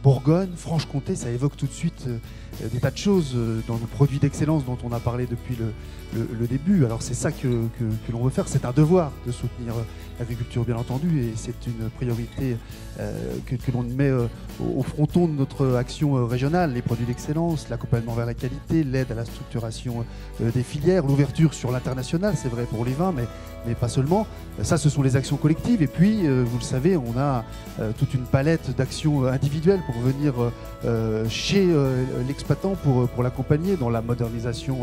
Bourgogne, Franche-Comté, ça évoque tout de suite des tas de choses dans nos produits d'excellence dont on a parlé depuis le début. Alors c'est ça que l'on veut faire, c'est un devoir de soutenir l'agriculture bien entendu, et c'est une priorité que l'on met au fronton de notre action régionale, les produits d'excellence, l'accompagnement vers la qualité, l'aide à la structuration des filières, l'ouverture sur l'international, c'est vrai pour les vins, mais pas seulement. Ça, ce sont les actions collectives, et puis, vous le savez, on a toute une palette d'actions individuelles pour venir chez l'exploitant pour l'accompagner dans la modernisation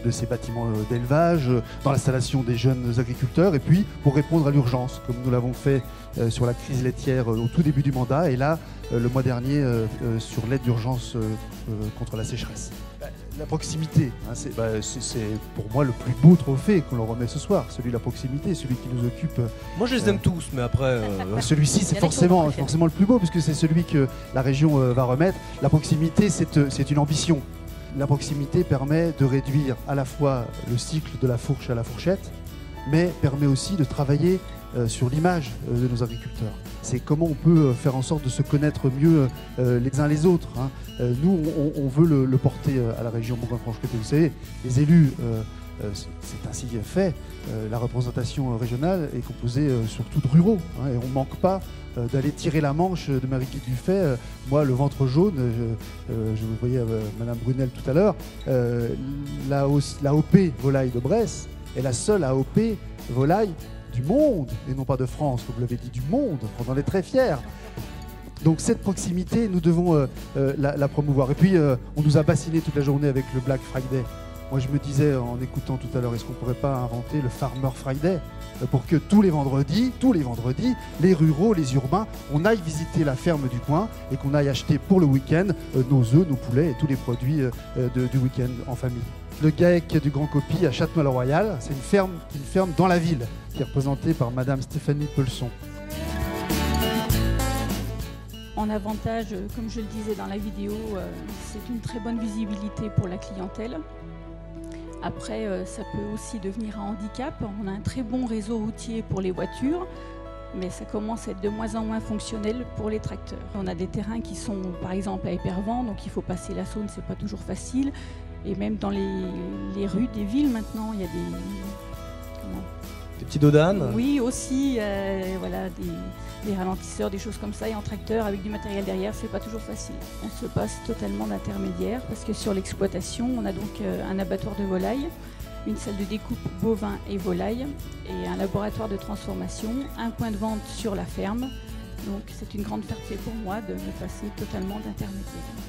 de ces bâtiments d'élevage, dans l'installation des jeunes agriculteurs, et puis pour répondre à l'urgence, comme nous l'avons fait sur la crise laitière au tout début du mandat, et là, le mois dernier, sur l'aide d'urgence contre la sécheresse. La proximité, hein, c'est pour moi le plus beau trophée qu'on leur remet ce soir, celui de la proximité, celui qui nous occupe. Moi je les aime tous, mais après... Celui-ci c'est forcément le plus beau, puisque c'est celui que la région va remettre. La proximité, c'est une ambition. La proximité permet de réduire à la fois le cycle de la fourche à la fourchette, mais permet aussi de travailler sur l'image de nos agriculteurs. C'est comment on peut faire en sorte de se connaître mieux les uns les autres, hein. Nous, on veut le porter à la région Bourgogne-Franche-Comté. Vous savez, les élus, c'est ainsi fait. La représentation régionale est composée surtout de ruraux, hein, et on ne manque pas d'aller tirer la manche de Marie-Guy Dufay. Moi, le ventre jaune, je voyais Madame Brunel tout à l'heure, l'AOP volaille de Bresse est la seule AOP volaille du monde, et non pas de France, comme vous l'avez dit, du monde. On en est très fiers. Donc cette proximité, nous devons la promouvoir. Et puis, on nous a bassiné toute la journée avec le Black Friday. Moi, je me disais, en écoutant tout à l'heure, est-ce qu'on ne pourrait pas inventer le Farmer Friday pour que tous les vendredis, les ruraux, les urbains, on aille visiter la ferme du coin et qu'on aille acheter pour le week-end nos œufs, nos poulets et tous les produits du week-end en famille. Le GAEC du Grand Copy à Châtenois-le-Royal, c'est une ferme dans la ville qui est représentée par Madame Stéphanie Peulson. En avantage, comme je le disais dans la vidéo, c'est une très bonne visibilité pour la clientèle. Après, ça peut aussi devenir un handicap. On a un très bon réseau routier pour les voitures, mais ça commence à être de moins en moins fonctionnel pour les tracteurs. On a des terrains qui sont, par exemple, à hypervent, donc il faut passer la Saône, c'est pas toujours facile. Et même dans les rues des villes, maintenant, il y a des petits dodanes. Oui, aussi, voilà, des ralentisseurs, des choses comme ça. Et en tracteur, avec du matériel derrière, c'est pas toujours facile. On se passe totalement d'intermédiaires parce que sur l'exploitation, on a donc un abattoir de volailles, une salle de découpe bovin et volaille et un laboratoire de transformation, un point de vente sur la ferme. Donc c'est une grande fierté pour moi de me passer totalement d'intermédiaire.